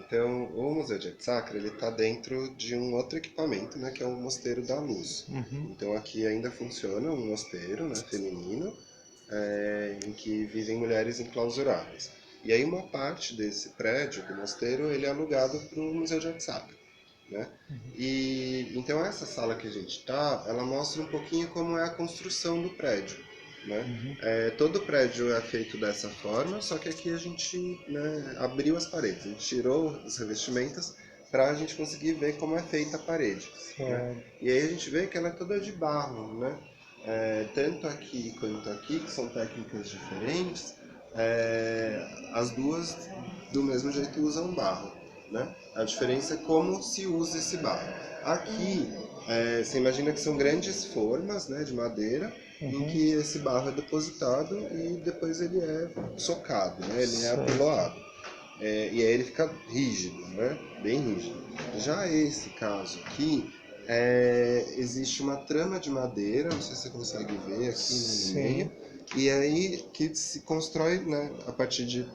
Então, o Museu de Arte Sacra, ele está dentro de um outro equipamento, né, que é o Mosteiro da Luz. Uhum. Então, aqui ainda funciona um mosteiro, né, feminino, em que vivem mulheres enclausuradas. E aí uma parte desse prédio do mosteiro, ele é alugado para o Museu de Arte Sacra, né? E então essa sala que a gente está, ela mostra um pouquinho como é a construção do prédio, né? Uhum. Todo prédio é feito dessa forma, só que aqui a gente, né, abriu as paredes, a gente tirou os revestimentos para a gente conseguir ver como é feita a parede, né? Certo. E aí a gente vê que ela é toda de barro, né? Tanto aqui quanto aqui, que são técnicas diferentes, as duas do mesmo jeito usam barro, né? A diferença é como se usa esse barro. Aqui, você imagina que são grandes formas, né, de madeira, em Uhum. que esse barro é depositado e depois ele é socado, né? Ele é Certo. apiloado. E aí ele fica rígido, né? Bem rígido. Já esse caso aqui, existe uma trama de madeira, não sei se você consegue ver aqui no meio, Sim. e aí que se constrói, né, a partir de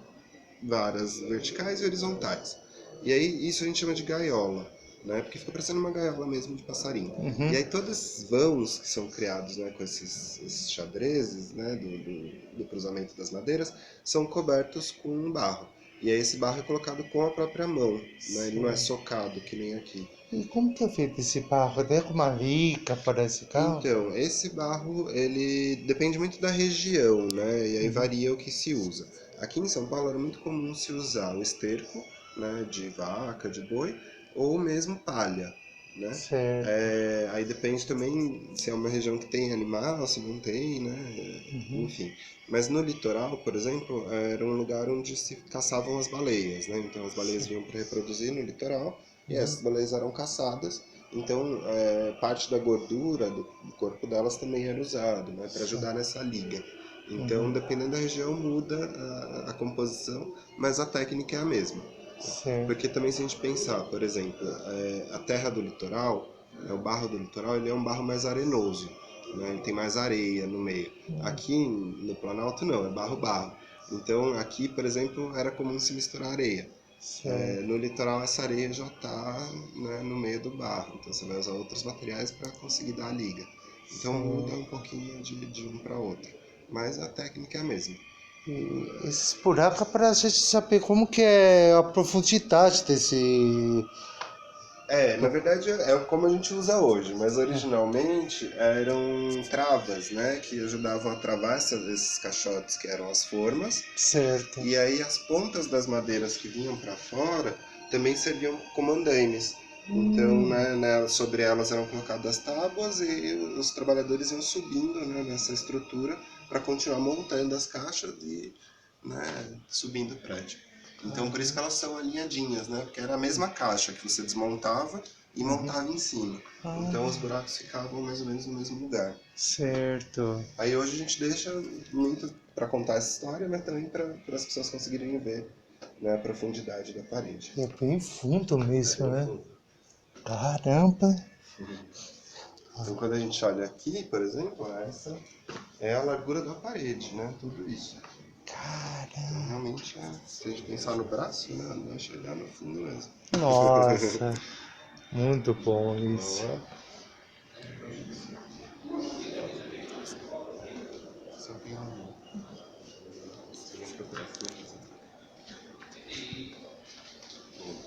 varas verticais e horizontais. E aí isso a gente chama de gaiola, né? Porque fica parecendo uma gaiola mesmo de passarinho. E Uhum. aí todos esses vãos que são criados, né, com esses xadrezes, né, do cruzamento das madeiras, são cobertos com barro. E aí esse barro é colocado com a própria mão, né? Ele não é Certo. socado que nem aqui. E como que é feito esse barro? Tem uma rica para esse carro? Então, esse barro, ele depende muito da região, né? E aí Uhum. varia o que se usa. Aqui em São Paulo era muito comum se usar o esterco, né, de vaca, de boi, ou mesmo palha, né? Certo. Aí depende também se é uma região que tem animal, se não tem, né? Uhum. Enfim. Mas no litoral, por exemplo, era um lugar onde se caçavam as baleias, né? Então as baleias vinham para reproduzir no litoral e Uhum. essas baleias eram caçadas. Então, parte da gordura do corpo delas também era usado, né, para ajudar nessa liga. Então, Uhum. dependendo da região, muda a composição, mas a técnica é a mesma. Certo. Porque também se a gente pensar, por exemplo, a terra do litoral, o barro do litoral, ele é um barro mais arenoso, né, ele tem mais areia no meio. Aqui no Planalto não, é barro-barro. Então, aqui, por exemplo, era comum se misturar areia. Certo. No litoral essa areia já está, né, no meio do barro, então você vai usar outros materiais para conseguir dar a liga. Então muda Certo. um pouquinho de um para outro, mas a técnica é a mesma. E esses buracos é para a gente saber como que é a profundidade desse. Na verdade é como a gente usa hoje, mas Ah, originalmente eram travas, né, que ajudavam a travar esses caixotes que eram as formas, certo. e aí as pontas das madeiras que vinham para fora também serviam como andaimes. Então, Hum, sobre elas eram colocadas tábuas e os trabalhadores iam subindo, né, nessa estrutura para continuar montando as caixas e, né, subindo o prédio. Então, por isso que caramba. elas são alinhadinhas, né? Porque era a mesma caixa que você desmontava e Uhum. montava em cima. Então, os Ah, buracos ficavam mais ou menos no mesmo lugar. certo. Aí hoje a gente deixa muito para contar essa história, mas também para as pessoas conseguirem ver, né, a profundidade da parede. É bem fundo É mesmo, bem né? fundo. Caramba. Então, quando a gente olha aqui, por exemplo, essa é a largura da parede, né? Tudo isso. Então, Caramba. realmente, se a gente pensar no braço, né, vai chegar no fundo mesmo. Nossa, muito bom isso. Ó, só tem uma fotografia.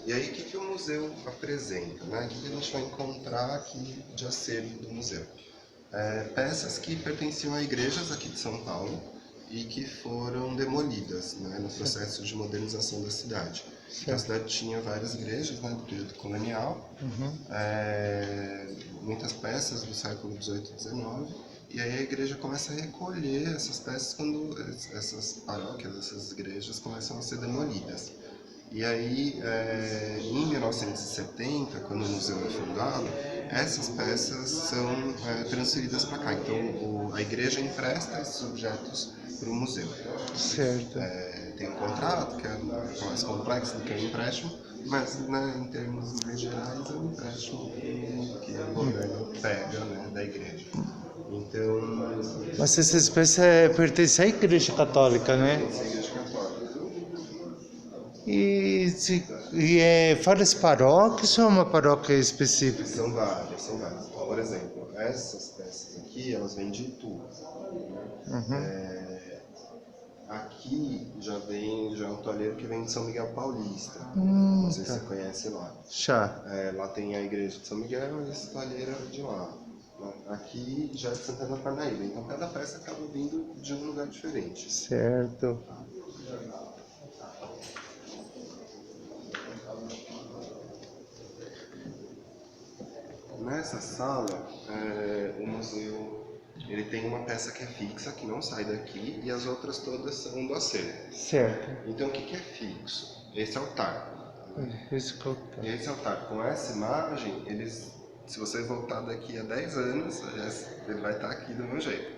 E aí, o que o museu apresenta, né? O que a gente vai encontrar aqui de acervo do museu? Peças que pertenciam a igrejas aqui de São Paulo e que foram demolidas, né, no processo de modernização da cidade. Então a Certo. cidade tinha várias igrejas, né, do período colonial, Uhum. muitas peças do século XVIII e XIX, e aí a igreja começa a recolher essas peças quando essas paróquias, essas igrejas começam a ser demolidas. E aí, em 1970, quando o museu é fundado, essas peças são transferidas para cá. Então, a igreja empresta esses objetos para o museu. Certo. Tem um contrato, que é mais complexo do que um empréstimo, mas, né, em termos mais gerais é um empréstimo que o governo pega, né, da igreja. Então, Mas essa espécie pertence à Igreja Católica, né? pertence à igreja católica. E é várias paróquias ou é uma paróquia específica? São várias, são várias. Por exemplo, essas peças aqui, elas vêm de Itu. Uhum. Aqui já é um toalheiro que vem de São Miguel Paulista. Não sei se Tá. você conhece lá. Chá. Lá tem a igreja de São Miguel e esse toalheiro é de lá. Aqui já é de Santana do Parnaíba. Então cada peça acaba vindo de um lugar diferente. Certo. Nessa sala, o museu ele tem uma peça que é fixa, que não sai daqui, e as outras todas são do acervo. Certo. Então o que é fixo? Esse altar. Esse que eu tô. Esse altar, com essa imagem, se você voltar daqui a 10 anos, ele vai estar aqui do meu jeito.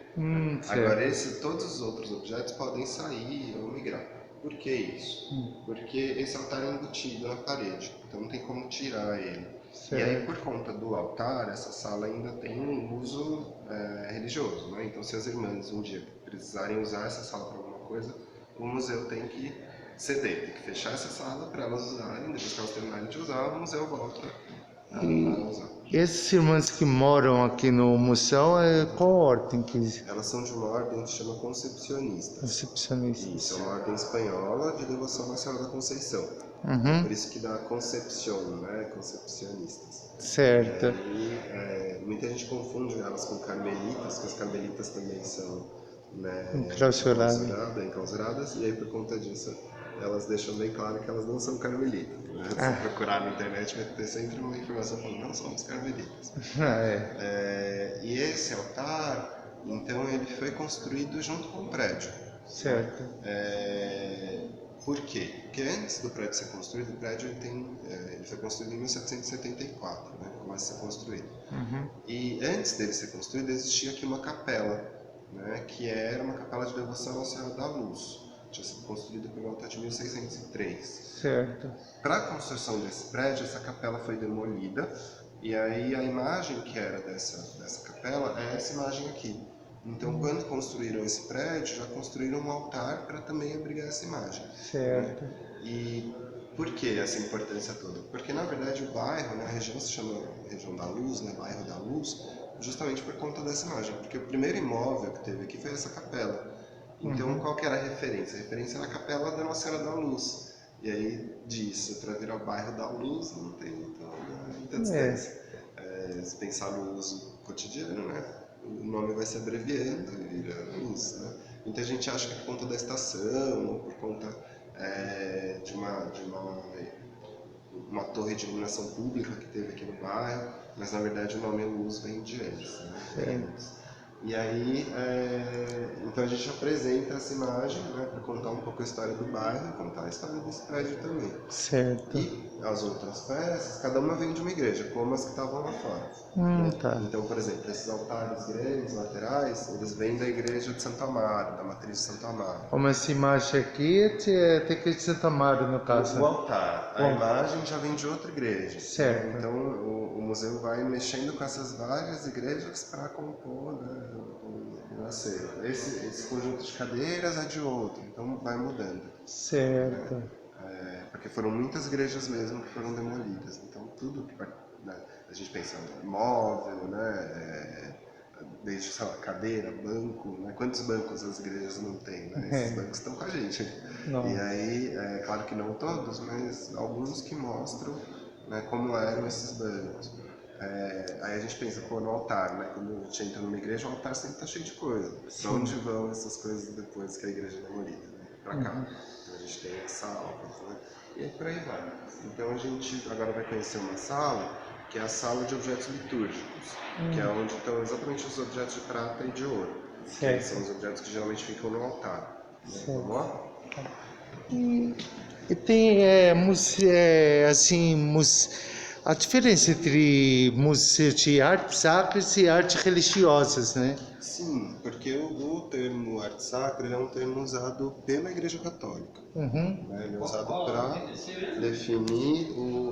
Agora, Certo. todos os outros objetos podem sair ou migrar. Por que isso? Porque esse altar é embutido na parede, então não tem como tirar ele. Certo. E aí, por conta do altar, essa sala ainda tem um uso religioso, né? Então, se as irmãs um dia precisarem usar essa sala para alguma coisa, o museu tem que ceder, tem que fechar essa sala para elas usarem. Depois que elas terminarem de usar, o museu volta a usar. E essas irmãs que moram aqui no museu, qual ordem que Elas são de uma ordem que se chama Concepcionistas. recepcionistas? Isso, é uma ordem espanhola de devoção à Senhora da Conceição. Por isso que dá Concepción, né? Concepcionistas. Certo. E muita gente confunde elas com carmelitas, que as carmelitas também são enclausuradas, e aí por conta disso elas deixam bem claro que elas não são carmelitas. Né? Se procurar na internet vai ter sempre uma informação falando não somos carmelitas. E esse altar, então ele foi construído junto com o prédio. Certo. Por quê? Porque antes do prédio ser construído, o prédio ele foi construído em 1774, né? Começa a ser construído. E antes dele ser construído, existia aqui uma capela, né? Que era uma capela de devoção à Senhora da Luz. Tinha sido construída por volta de 1603. Certo. Para a construção desse prédio, essa capela foi demolida, e aí a imagem que era dessa capela é essa imagem aqui. Então, quando construíram esse prédio, já construíram um altar para também abrigar essa imagem. Certo. Né? E por que essa importância toda? Porque, na verdade, o bairro, né, a região se chama Região da Luz, né, Bairro da Luz, justamente por conta dessa imagem. Porque o primeiro imóvel que teve aqui foi essa capela. Então, qual que era a referência? A referência era a Capela da Nossa Senhora da Luz. E aí, disso, para virar o Bairro da Luz, não tem muita distância. Se pensar no uso cotidiano, né? O nome vai se abreviando e vira Luz, né? Muita gente acha que é por conta da estação ou por conta de uma torre de iluminação pública que teve aqui no bairro, mas na verdade o nome Luz vem de antes, né? E aí, então a gente apresenta essa imagem, né, para contar um pouco a história do bairro e contar a história desse prédio também. Certo. E as outras peças, cada uma vem de uma igreja, como as que estavam lá fora. Tá. Então, por exemplo, esses altares grandes, laterais, eles vêm da igreja de Santo Amaro, da matriz de Santo Amaro. Como essa imagem aqui tem que ir de Santa Maria, no caso. O altar, a imagem já vem de outra igreja. Certo. Então, o museu vai mexendo com essas várias igrejas para compor, né, o acervo. Esse conjunto de cadeiras é de outro, então vai mudando. Certo. Porque foram muitas igrejas mesmo que foram demolidas. Então, tudo que a gente pensa em móvel, né, desde, sei lá, cadeira, banco, né? Quantos bancos as igrejas não têm, né? Esses bancos estão com a gente. Não. E aí, claro que não todos, mas alguns que mostram, né, como eram esses bancos. Aí a gente pensa, pô, no altar, né? Quando a gente entra numa igreja, o altar sempre está cheio de coisa. Para onde vão essas coisas depois que a igreja é demolida? Né? Para cá. Então a gente tem salvas, né? E aí por aí vai. Então a gente agora vai conhecer uma sala, que é a sala de objetos litúrgicos, que é onde estão exatamente os objetos de prata e de ouro. Que são os objetos que geralmente ficam no altar. Né? Vamos lá? E tem a diferença entre museus de artes sacras e artes religiosas, né? Sim, porque o termo arte sacra é um termo usado pela Igreja Católica. Né? Ele é usado para definir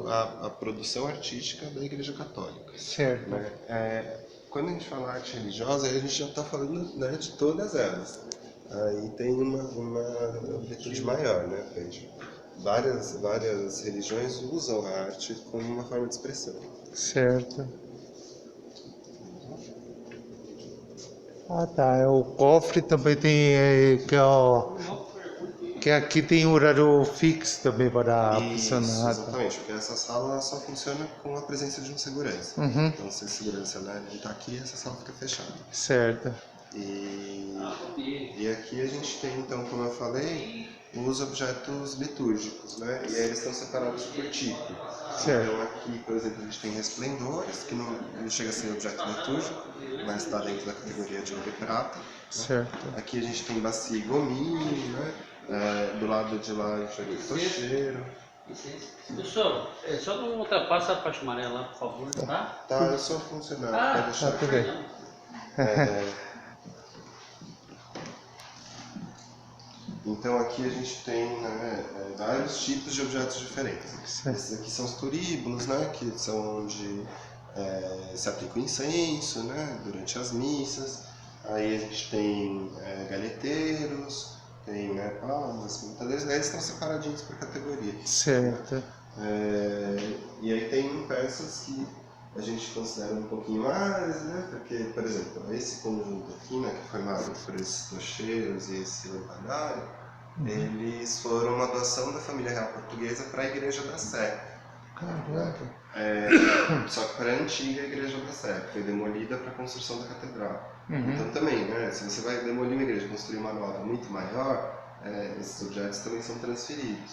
a produção artística da Igreja Católica. Certo. Né? Quando a gente fala arte religiosa, a gente já está falando, né, de todas elas. Aí tem uma amplitude maior, né, Pedro? várias religiões usam a arte como uma forma de expressão. Certo. Ah, tá. O cofre também tem, que aqui tem horário fixo também para Isso, funcionar. Ah, tá. exatamente, porque essa sala só funciona com a presença de um segurança. Uhum. Então, se o segurança, né, não está aqui, essa sala fica fechada. Certo. E aqui a gente tem, então, como eu falei, os objetos litúrgicos, né? E aí eles estão separados por tipo. Certo. Então aqui, por exemplo, a gente tem resplendores, que não chega a ser objeto litúrgico, mas está dentro da categoria de ouro e prata. Né? Certo. Aqui a gente tem bacia e gominho, né? Do lado de lá a gente vai ter tocheiro. Pessoal, só não ultrapassa a faixa amarela, por favor, tá? Tá, eu sou funcionário, pode deixar. Tá, tudo bem. Então aqui a gente tem, né, vários tipos de objetos diferentes. Certo. Esses aqui são os turíbulos, né, que são onde se aplica o incenso, né, durante as missas. Aí a gente tem galheteiros, tem, né, palmas, pimentadeiros, eles estão separadinhos por categoria. Certo. E aí tem peças que a gente considera um pouquinho mais, né? Porque, por exemplo, esse conjunto aqui, né, que foi formado por esses tocheiros e esse lampadário, eles foram uma doação da família real portuguesa para a Igreja da Sé. Caramba. Só que para a antiga Igreja da Sé, que foi demolida para a construção da catedral. Uhum. Então também, né, se você vai demolir uma igreja e construir uma nova muito maior, esses objetos também são transferidos.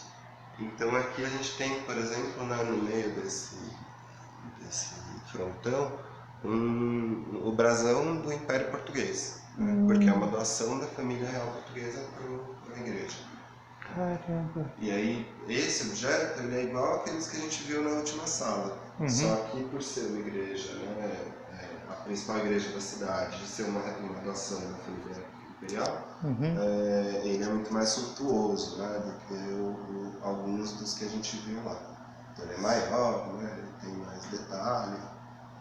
Então aqui a gente tem, por exemplo, no meio desse frontão, o brasão do Império Português, né? Porque é uma doação da família real portuguesa para a igreja. Caramba. E aí, esse objeto ele é igual àqueles que a gente viu na última sala, só que por ser uma igreja, né, a principal igreja da cidade, ser uma doação da família imperial, ele é muito mais suntuoso, né, do que alguns dos que a gente viu lá. Então ele é maior, né, ele tem mais detalhe,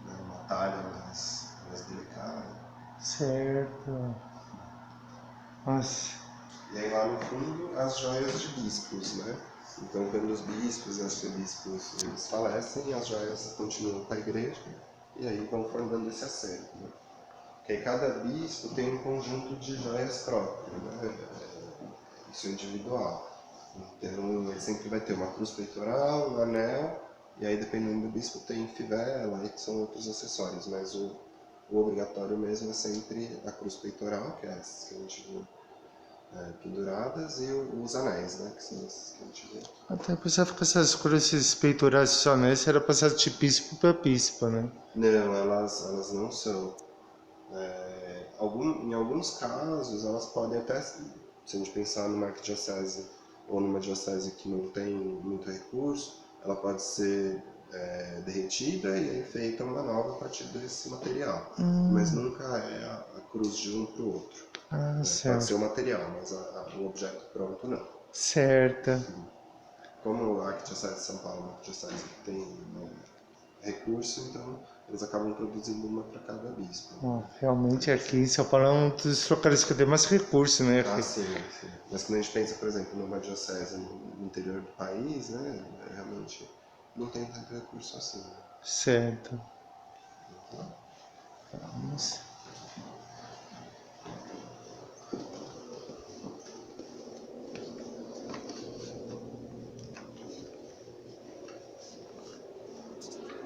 né, uma talha mais delicada. Certo. Nossa. E aí lá no fundo as joias de bispos, né? Então quando os bispos e arcebispos eles falecem, as joias continuam com a igreja e aí vão formando esse acervo. Né? Porque aí cada bispo tem um conjunto de joias próprias, né? Isso é individual. Então ele sempre vai ter uma cruz peitoral, um anel, e aí dependendo do bispo tem fivela e são outros acessórios, mas o obrigatório mesmo é sempre a cruz peitoral, que é essa que a gente viu penduradas, e os anéis, né, que são esses que a gente vê. Até pensava que essas cruzes peitorais só nessa era passar de bispo para bispo, né? Não, elas não são. Em alguns casos, elas podem até, se a gente pensar numa arquidiocese ou numa diocese que não tem muito recurso, ela pode ser derretida e aí feita uma nova a partir desse material. Mas nunca é a cruz de um para o outro. Ah, Pode certo. ser o material, mas o objeto pronto não. Certo. Como a Arquidiocese de São Paulo é uma arquidiocese que tem recurso, então eles acabam produzindo uma para cada bispo. Realmente aqui em São Paulo é um dos locais que tem mais recursos, né? Ah, sim. Mas quando a gente pensa, por exemplo, numa diocese no interior do país, né, realmente não tem tanto recurso assim. Né? Certo. Vamos.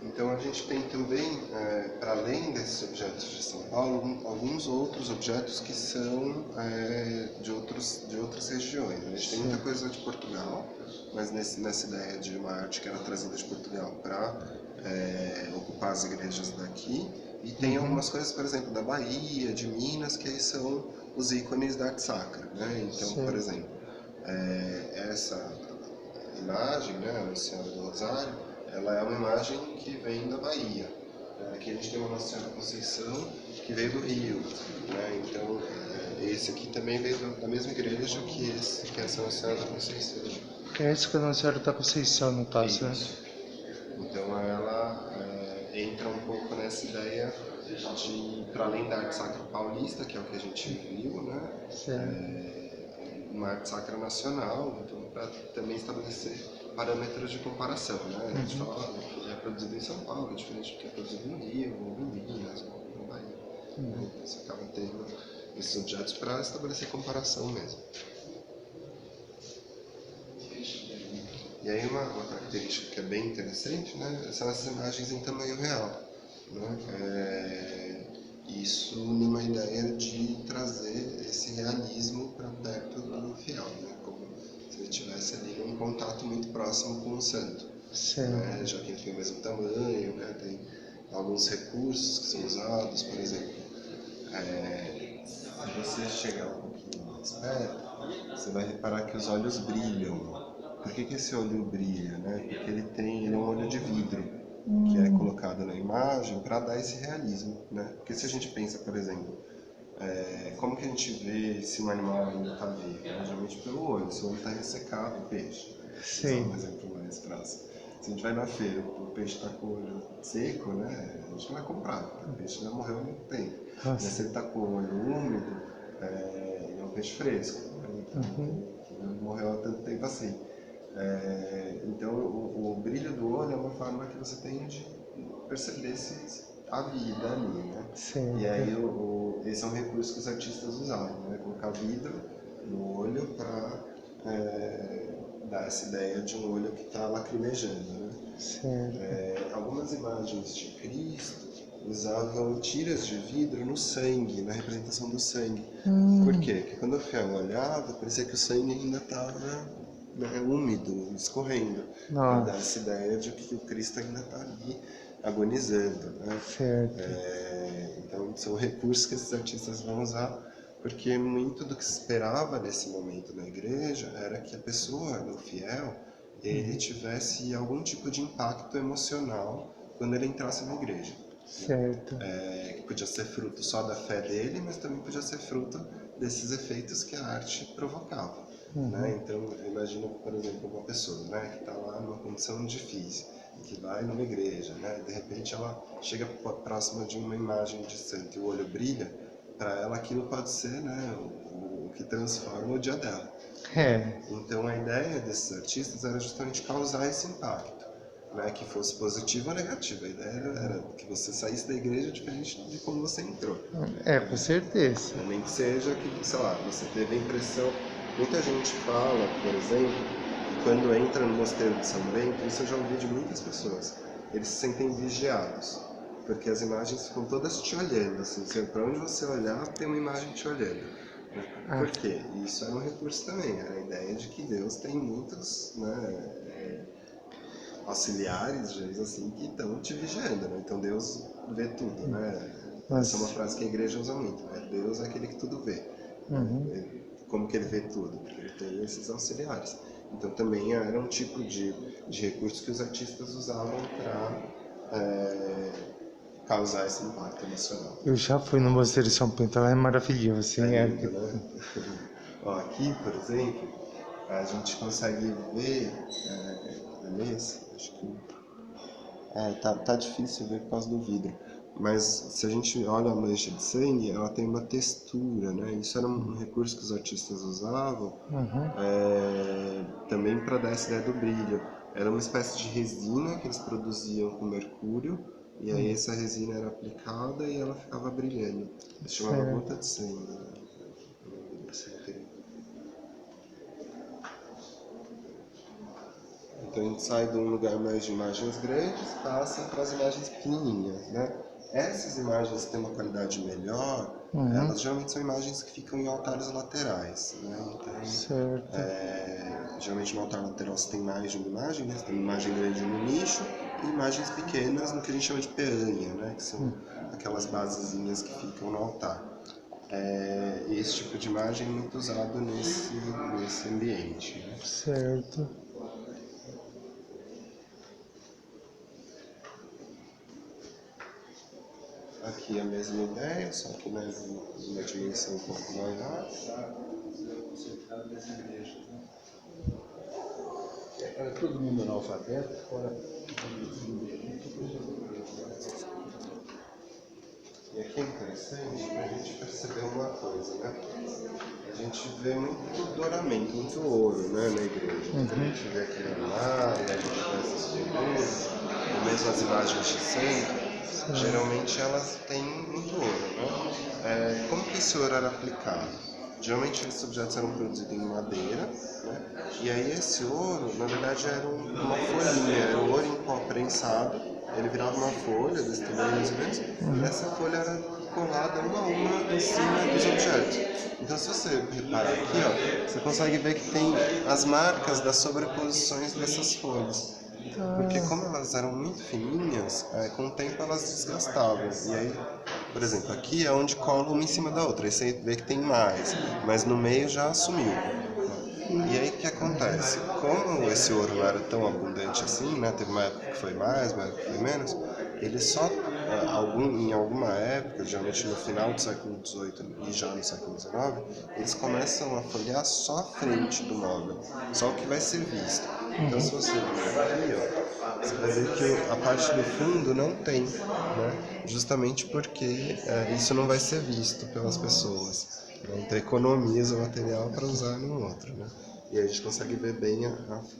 Então a gente tem também, para além desses objetos de São Paulo, alguns outros objetos que são de outras regiões. A gente tem muita coisa de Portugal, mas nessa ideia de uma arte que era trazida de Portugal para ocupar as igrejas daqui. E tem algumas coisas, por exemplo, da Bahia, de Minas, que aí são os ícones da arte sacra. Né? Então, por exemplo, essa imagem, né, a Nossa Senhora do Rosário, ela é uma imagem que vem da Bahia. Aqui a gente tem uma Nossa Senhora da Conceição que veio do Rio. Né? Então, esse aqui também veio da mesma igreja que essa Nossa Senhora da Conceição. Esse que a Nossa Senhora da Conceição, no caso, né? Então, ela entra um pouco nessa ideia de, para além da arte sacra paulista, que é o que a gente viu, né? uma arte sacra nacional, então para também estabelecer parâmetros de comparação, né? A gente fala, que é produzido em São Paulo, é diferente do que é produzido no Rio, ou em Minas, ou no Bahia. Né? Então você acaba tendo esses objetos para estabelecer comparação mesmo. E aí uma característica que é bem interessante, né, são essas imagens em tamanho real. Né? Isso numa ideia de trazer esse realismo para perto do fiel, né? Como se ele estivesse ali em um contato muito próximo com o santo. Né? Já que ele tem o mesmo tamanho, né? Tem alguns recursos que são usados, por exemplo, se você chegar um pouquinho mais perto, você vai reparar que os olhos brilham. Por que esse olho brilha? Né? Porque ele é um olho de vidro, que é colocado na imagem para dar esse realismo. Né? Porque se a gente pensa, por exemplo, como que a gente vê se um animal ainda está vivo? Geralmente pelo olho. Se o olho está ressecado, o peixe. Sim. Um exemplo mais próximo. Se a gente vai na feira, o peixe está com o olho seco, né? A gente não vai comprar. O peixe já morreu há muito tempo. Mas se ele está com o olho úmido, ele é um peixe fresco. Né? Então, não morreu há tanto tempo assim. Então, o brilho do olho é uma forma que você tem de perceber se a vida ali, né? Certo. E aí, esse é um recurso que os artistas usavam, né? Colocar vidro no olho para dar essa ideia de um olho que está lacrimejando, né? Certo. Algumas imagens de Cristo usavam tiras de vidro no sangue, na representação do sangue. Por quê? Porque quando o fiel olhava, parecia que o sangue ainda estava úmido, escorrendo. Para dar essa ideia de que o Cristo ainda está ali agonizando. Né? Certo. Então são recursos que esses artistas vão usar, porque muito do que se esperava nesse momento na igreja era que a pessoa, o fiel, ele tivesse algum tipo de impacto emocional quando ele entrasse na igreja. Certo. Que podia ser fruto só da fé dele, mas também podia ser fruto desses efeitos que a arte provocava. Né? Então, imagina, por exemplo, uma pessoa, né, que está lá numa condição difícil, que vai numa igreja, né, de repente ela chega próxima de uma imagem de santo e o olho brilha, para ela aquilo pode ser, né, o que transforma o dia dela. Então a ideia desses artistas era justamente causar esse impacto, né, que fosse positivo ou negativo. A ideia era que você saísse da igreja diferente de como você entrou. Com certeza. Nem que seja que, sei lá, você teve a impressão. Muita gente fala, por exemplo, que quando entra no mosteiro de São Bento, isso eu já ouvi de muitas pessoas, eles se sentem vigiados, porque as imagens ficam todas te olhando, assim, para onde você olhar tem uma imagem te olhando. Por quê? Isso é um recurso também, era a ideia de que Deus tem muitos, né, auxiliares, assim, que estão te vigiando, né? Então Deus vê tudo, né? Essa é uma frase que a igreja usa muito, né? Deus é aquele que tudo vê. Como que ele vê tudo? Porque ele tem esses auxiliares. Então também era um tipo de recurso que os artistas usavam para causar esse impacto emocional. Eu já fui no Mosteiro de São Bento, lá é maravilhoso, assim, Lindo, né? Ó, aqui, por exemplo, a gente consegue ver, beleza? Acho que tá difícil ver por causa do vidro. Mas se a gente olha a mancha de sangue, ela tem uma textura, né? Isso era um recurso que os artistas usavam também para dar essa ideia do brilho. Era uma espécie de resina que eles produziam com mercúrio, e aí essa resina era aplicada e ela ficava brilhando. Isso chamava gota de sangue. Né? Então a gente sai de um lugar mais de imagens grandes, passa para as imagens pequenininhas, né? Essas imagens que têm uma qualidade melhor, elas geralmente são imagens que ficam em altares laterais, né? Então, geralmente no altar lateral você tem mais de uma imagem, né? Você tem uma imagem grande no nicho e imagens pequenas no que a gente chama de peanha, né? Que são aquelas basezinhas que ficam no altar. Esse tipo de imagem é muito usado nesse ambiente. Né? Certo. Aqui a mesma ideia, só que numa dimensão um pouco maior. Era todo mundo analfabeto, fora. E aqui é interessante pra gente perceber uma coisa, né? A gente vê muito douramento, muito ouro, né, na igreja. Então, a gente vê aqui na armário, a gente vê essas figuras, mesmo as imagens de centro, geralmente elas têm muito ouro, né? Como que esse ouro era aplicado? Geralmente esses objetos eram produzidos em madeira, né? E aí esse ouro, na verdade, era uma folhinha, era o ouro em pó prensado, ele virava uma folha desse tamanho mais ou menos, e essa folha era colada uma a uma em cima dos objetos. Então se você reparar aqui, ó, você consegue ver que tem as marcas das sobreposições dessas folhas. Porque como elas eram muito fininhas, com o tempo elas desgastavam. E aí, por exemplo, aqui é onde cola uma em cima da outra. Aí você vê que tem mais, mas no meio já sumiu. E aí o que acontece? Como esse ouro não era tão abundante assim, né? Teve uma época que foi mais, uma época que foi menos. Ele só, em alguma época, geralmente no final do século XVIII e já no século XIX, eles começam a folhear só a frente do móvel, só o que vai ser visto. Então se você ver aqui, ó, você vai ver que a parte do fundo não tem, né? Justamente porque isso não vai ser visto pelas pessoas. Então economiza o material para usar no outro, né? E aí a gente consegue ver bem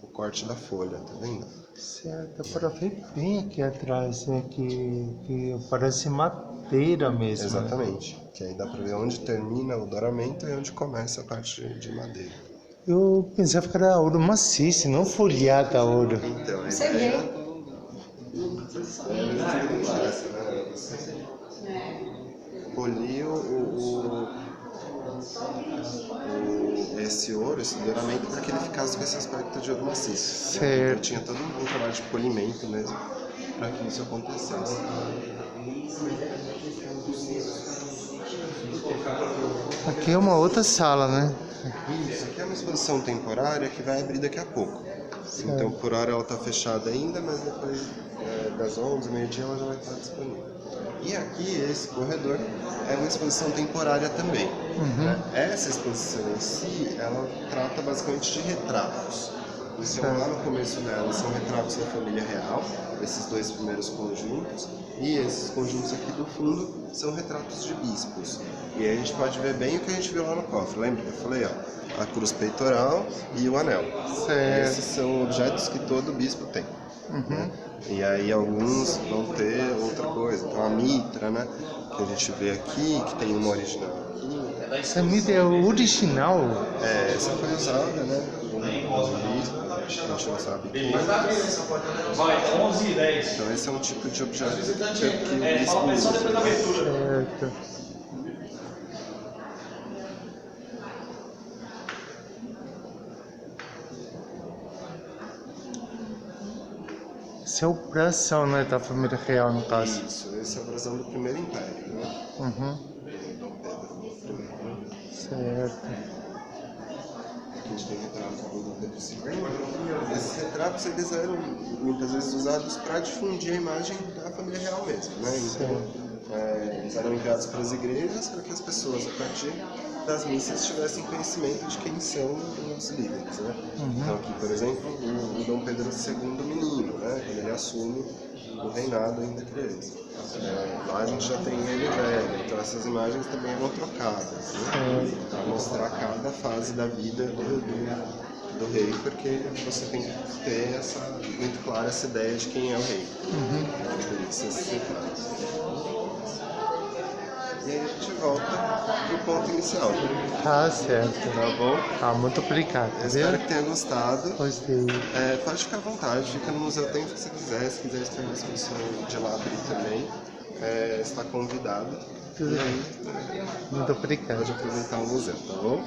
o corte da folha, tá vendo? Certo, para ver bem aqui atrás, né? Que parece madeira mesmo. Exatamente, que aí dá para ver onde termina o douramento e onde começa a parte de madeira. Eu pensava que era ouro maciço, não folhada ouro. Então, a Você ideia vê. é essa, né? Você polir esse ouro, esse douramento, para que ele ficasse com esse aspecto de ouro maciço. Certo. Então tinha todo um trabalho de polimento mesmo para que isso acontecesse. Aqui é uma outra sala, né? Isso aqui é uma exposição temporária que vai abrir daqui a pouco. Então por hora ela está fechada ainda, mas depois das 11, meio-dia ela já vai estar disponível. E aqui, esse corredor, é uma exposição temporária também. Essa exposição em si, ela trata basicamente de retratos. Então, lá no começo dela, são retratos da família real, esses dois primeiros conjuntos, e esses conjuntos aqui do fundo são retratos de bispos. E aí a gente pode ver bem o que a gente viu lá no cofre. Lembra que eu falei, ó, a cruz peitoral e o anel. Certo. Esses são objetos que todo bispo tem. Né? E aí alguns vão ter outra coisa. Então a mitra, né, que a gente vê aqui, que tem uma original aqui. Essa mídia é original. Essa foi usada, né, por um bispo, a gente não sabe quem. Vai, 11 e 10. Então esse é um tipo de objeto que o bispo usa. Certo. Esse é o bração, né, da família real, no caso. Isso, esse é o brasão do primeiro império, né? Dom Pedro I. Certo. Aqui a gente tem retratos do Dom Pedro II. Esses retratos eles eram muitas vezes usados para difundir a imagem da família real mesmo, né? Então, eles eram enviados para as igrejas para que as pessoas, a partir das missas, tivessem conhecimento de quem são os líderes, né? Então aqui, por exemplo, o Dom Pedro II menino, né? Ele assume o reinado ainda criança. Lá a gente já tem ele velho, então essas imagens também eram trocadas, né? Para mostrar cada fase da vida do rei, porque você tem que ter muito clara essa ideia de quem é o rei. Por isso esses retratos. E aí a gente volta pro ponto inicial. Tá certo. Tá bom? Ah, muito obrigado. Eu espero que tenha gostado. Gostei. Pode ficar à vontade, fica no museu o tempo que você quiser. Se quiser estar na exposição de lá abrir também, está convidado. Tudo bem. Muito obrigado. Pode aproveitar o museu, tá bom?